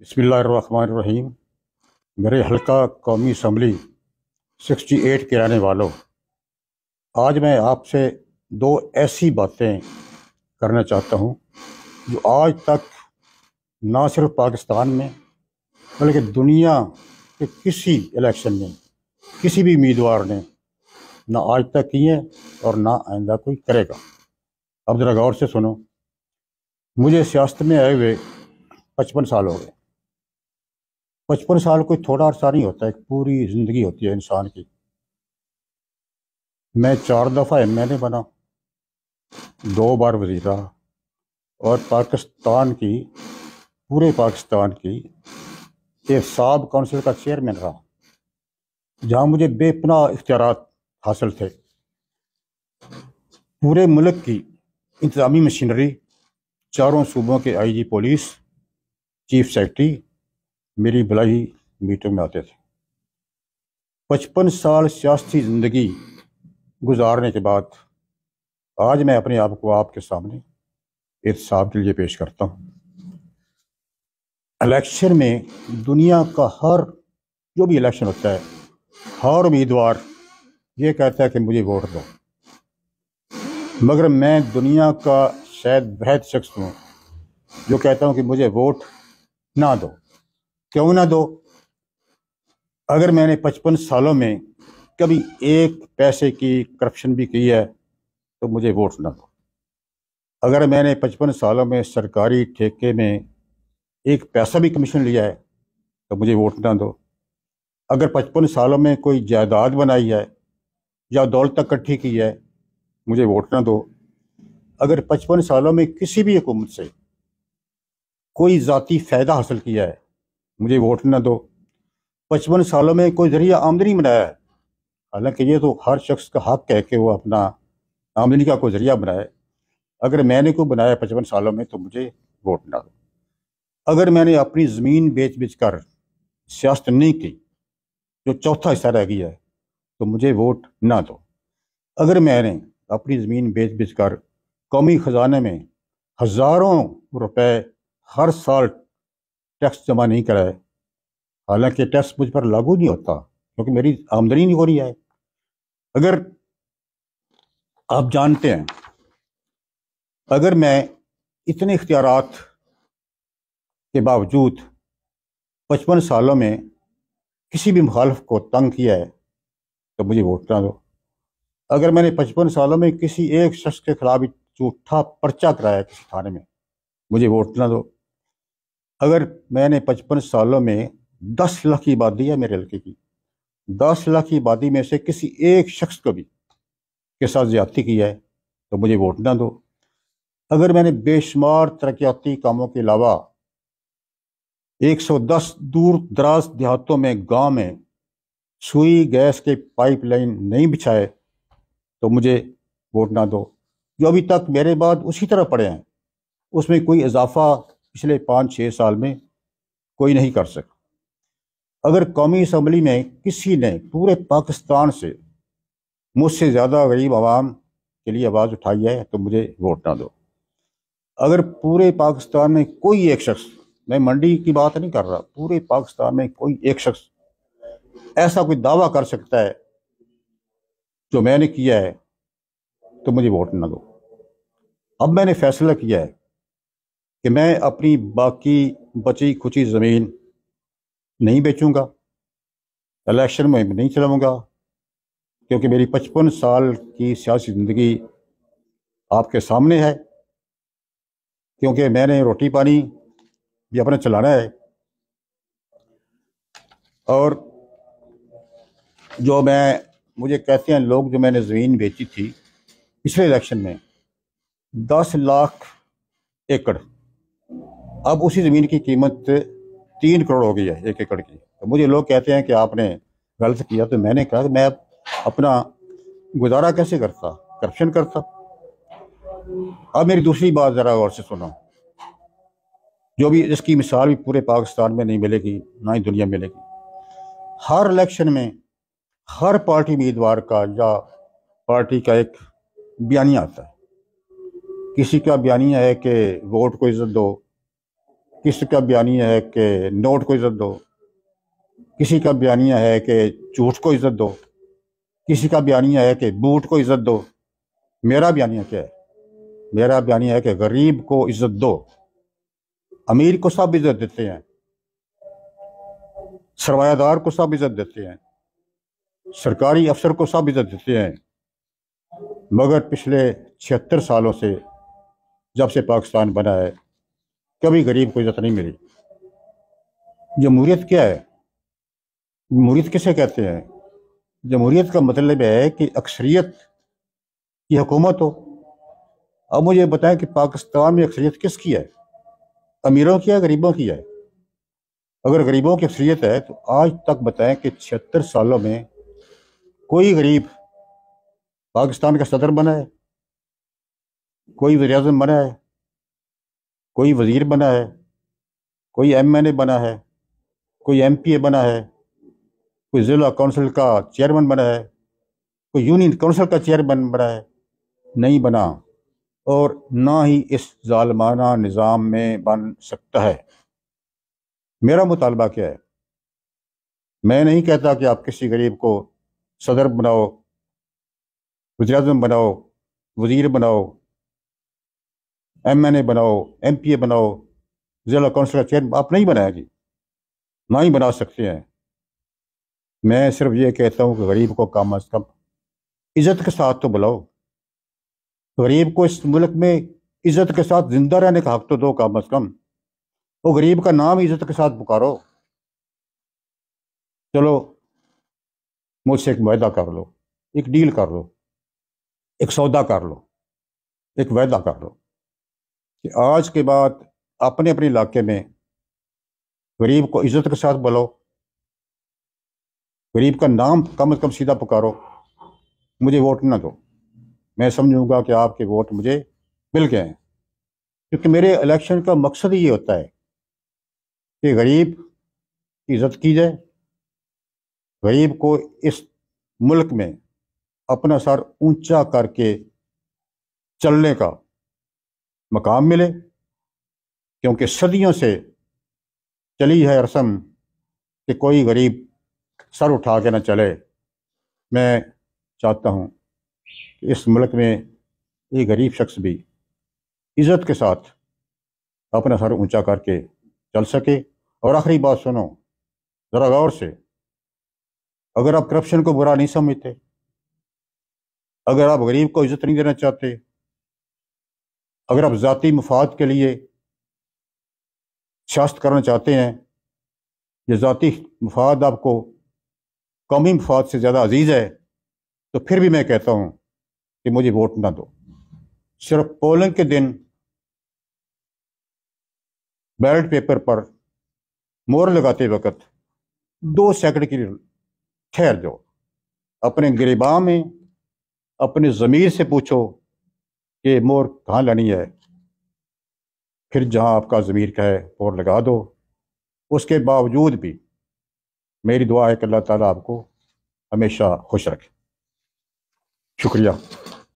بسم اللہ الرحمن الرحیم۔ میرے حلقہ قومی اسمبلی 68 کے رہنے والوں، آج میں آپ سے دو ایسی باتیں کرنا چاہتا ہوں جو آج تک نہ صرف پاکستان میں بلکہ دنیا کے کسی الیکشن میں کسی بھی امیدوار نے نہ آج تک کی ہے اور نہ آئندہ کوئی کرے گا۔ اب ذرا غور سے سنو۔ مجھے سیاست میں آئے ہوئے 55 سال ہو گئے۔ 55 سال کوئی تھوڑا عرصہ نہیں ہوتا، ایک پوری زندگی ہوتی ہے انسان کی۔ میں 4 دفعہ MLA بنا، 2 بار وزیر رہا، اور پاکستان کی پورے پاکستان کی احتساب کونسل کا چیئرمین رہا، جہاں مجھے بے پناہ اختیارات حاصل تھے۔ پورے ملک کی انتظامی مشینری، چاروں صوبوں کے IG پولیس، چیف سیکرٹری میری بلائی میٹنگ میں آتے تھے۔ 55 سال سیاسی زندگی گزارنے کے بعد آج میں اپنے آپ کو آپ کے سامنے احتساب کے لیے پیش کرتا ہوں۔ الیکشن میں دنیا کا جو بھی الیکشن ہوتا ہے، ہر امیدوار یہ کہتا ہے کہ مجھے ووٹ دو، مگر میں دنیا کا شاید واحد شخص ہوں جو کہتا ہوں کہ مجھے ووٹ نہ دو۔ کیوں نہ دو؟ اگر میں نے 55 سالوں میں کبھی ایک پیسے کی کرپشن بھی کی ہے تو مجھے ووٹ نہ دو۔ اگر میں نے 55 سالوں میں سرکاری ٹھیکے میں ایک پیسہ بھی کمیشن لیا ہے تو مجھے ووٹ نہ دو۔ اگر 55 سالوں میں کوئی جائیداد بنائی ہے یا دولت اکٹھی کی ہے، مجھے ووٹ نہ دو۔ اگر 55 سالوں میں کسی بھی حکومت سے کوئی ذاتی فائدہ حاصل کیا ہے، مجھے ووٹ نہ دو۔ 55 سالوں میں کوئی ذریعہ آمدنی بنایا ہے، حالانکہ یہ تو ہر شخص کا حق ہے کہ وہ اپنا آمدنی کا کوئی ذریعہ بنائے۔ اگر میں نے کوئی بنایا 55 سالوں میں تو مجھے ووٹ نہ دو۔ اگر میں نے اپنی زمین بیچ کر سیاست نہیں کی، جو چوتھا حصہ رہ گیا ہے، تو مجھے ووٹ نہ دو۔ اگر میں نے اپنی زمین بیچ کر قومی خزانے میں ہزاروں روپے ہر سال ٹیکس جمع نہیں کرائے، حالانکہ ٹیکس مجھ پر لاگو نہیں ہوتا کیونکہ میری آمدنی نہیں ہو رہی ہے۔ اگر آپ جانتے ہیں، اگر میں اتنے اختیارات کے باوجود 55 سالوں میں کسی بھی مخالف کو تنگ کیا ہے تو مجھے ووٹ نہ دو۔ اگر میں نے 55 سالوں میں کسی ایک شخص کے خلاف جھوٹا پرچہ کرایا کسی تھانے میں، مجھے ووٹ نہ دو۔ اگر میں نے 55 سالوں میں 10 لاکھ کی آبادی ہے میرے حلقے کی، 10 لاکھ کی آبادی میں سے کسی ایک شخص کو بھی کے ساتھ زیادتی کی ہے تو مجھے ووٹ نہ دو۔ اگر میں نے بے شمار ترقیاتی کاموں کے علاوہ 110 دور دراز دیہاتوں میں، گاؤں میں سوئی گیس کے پائپ لائن نہیں بچھائے تو مجھے ووٹ نہ دو۔ جو ابھی تک میرے بعد اسی طرح پڑے ہیں، اس میں کوئی اضافہ پچھلے 5-6 سال میں کوئی نہیں کر سکا۔ اگر قومی اسمبلی میں کسی نے پورے پاکستان سے مجھ سے زیادہ غریب عوام کے لیے آواز اٹھائی ہے تو مجھے ووٹ نہ دو۔ اگر پورے پاکستان میں کوئی ایک شخص، میں منڈی کی بات نہیں کر رہا، پورے پاکستان میں کوئی ایک شخص ایسا کوئی دعویٰ کر سکتا ہے جو میں نے کیا ہے تو مجھے ووٹ نہ دو۔ اب میں نے فیصلہ کیا ہے کہ میں اپنی باقی بچی کھچی زمین نہیں بیچوں گا، الیکشن میں نہیں چلاؤں گا، کیونکہ میری 55 سال کی سیاسی زندگی آپ کے سامنے ہے، کیونکہ میں نے روٹی پانی بھی اپنا چلانا ہے۔ اور جو مجھے کہتے ہیں لوگ، جو میں نے زمین بیچی تھی پچھلے الیکشن میں 10 لاکھ ایکڑ، اب اسی زمین کی قیمت 3 کروڑ ہو گئی ہے 1 ایکڑ کی۔ تو مجھے لوگ کہتے ہیں کہ آپ نے غلط کیا، تو میں نے کہا کہ میں اپنا گزارا کیسے کرتا، کرپشن کرتا۔ اب میری دوسری بات ذرا غور سے سنو، جو بھی اس کی مثال بھی پورے پاکستان میں نہیں ملے گی، نہ ہی دنیا میں ملے گی۔ ہر الیکشن میں ہر پارٹی امیدوار کا یا پارٹی کا ایک بیانیہ آتا ہے۔ کسی کا بیانیہ ہے کہ ووٹ کو عزت دو، کسی کا بیانیہ ہے کہ نوٹ کو عزت دو، کسی کا بیانیہ ہے کہ جھوٹ کو عزت دو، کسی کا بیانیہ ہے کہ بوٹ کو عزت دو۔ میرا بیانیہ کیا ہے؟ میرا بیانیہ ہے کہ غریب کو عزت دو۔ امیر کو سب عزت دیتے ہیں، سرمایہ دار کو سب عزت دیتے ہیں، سرکاری افسر کو سب عزت دیتے ہیں، مگر پچھلے 76 سالوں سے جب سے پاکستان بنا ہے کبھی غریب کو عزت نہیں ملی۔ جمہوریت کیا ہے؟ جمہوریت کسے کہتے ہیں؟ جمہوریت کا مطلب ہے کہ اکثریت کی حکومت ہو۔ اب مجھے بتائیں کہ پاکستان میں اکثریت کس کی ہے؟ امیروں کی ہے، غریبوں کی ہے؟ اگر غریبوں کی اکثریت ہے تو آج تک بتائیں کہ 76 سالوں میں کوئی غریب پاکستان کا صدر بنا ہے، کوئی وزیر اعظم بنا ہے، کوئی وزیر بنا ہے، کوئی ایم این اے بنا ہے، کوئی ایم پی اے بنا ہے، کوئی ضلع کونسل کا چیئرمین بنا ہے، کوئی یونین کونسل کا چیئرمین بنا ہے؟ نہیں بنا، اور نہ ہی اس ظالمانہ نظام میں بن سکتا ہے۔ میرا مطالبہ کیا ہے؟ میں نہیں کہتا کہ آپ کسی غریب کو صدر بناؤ، وزیر اعظم بناؤ، وزیر بناؤ، ایم این اے بناؤ، ایم پی اے بناؤ، ضلع کونسل کا چیئرمین۔ آپ نہیں بنائے گی، نہ ہی بنا سکتے ہیں۔ میں صرف یہ کہتا ہوں کہ غریب کو کم از کم عزت کے ساتھ تو بلاؤ۔ غریب کو اس ملک میں عزت کے ساتھ زندہ رہنے کا حق تو دو کم از کم۔ وہ غریب کا نام عزت کے ساتھ پکارو۔ چلو مجھ سے ایک معاہدہ کر لو، ایک ڈیل کر لو، ایک سودا کر لو، ایک وعدہ کر لو کہ آج کے بعد اپنے اپنے علاقے میں غریب کو عزت کے ساتھ بلاؤ، غریب کا نام کم از کم سیدھا پکارو، مجھے ووٹ نہ دو۔ میں سمجھوں گا کہ آپ کے ووٹ مجھے مل گئے ہیں، کیونکہ میرے الیکشن کا مقصد ہی یہ ہوتا ہے کہ غریب کی عزت کی جائے، غریب کو اس ملک میں اپنا سر اونچا کر کے چلنے کا مقام ملے، کیونکہ صدیوں سے چلی ہے رسم کہ کوئی غریب سر اٹھا کے نہ چلے۔ میں چاہتا ہوں کہ اس ملک میں ایک غریب شخص بھی عزت کے ساتھ اپنا سر اونچا کر کے چل سکے۔ اور آخری بات سنو ذرا غور سے، اگر آپ کرپشن کو برا نہیں سمجھتے، اگر آپ غریب کو عزت نہیں دینا چاہتے، اگر آپ ذاتی مفاد کے لیے سیاست کرنا چاہتے ہیں، یہ ذاتی مفاد آپ کو قومی مفاد سے زیادہ عزیز ہے، تو پھر بھی میں کہتا ہوں کہ مجھے ووٹ نہ دو۔ صرف پولنگ کے دن بیلٹ پیپر پر مہر لگاتے وقت 2 سیکنڈ کے لیے ٹھہر جاؤ، اپنے گریباں میں اپنے ضمیر سے پوچھو کہ مہر کہاں لانی ہے، پھر جہاں آپ کا ضمیر کہے مہر لگا دو۔ اس کے باوجود بھی میری دعا ہے کہ اللہ تعالیٰ آپ کو ہمیشہ خوش رکھے۔ شکریہ۔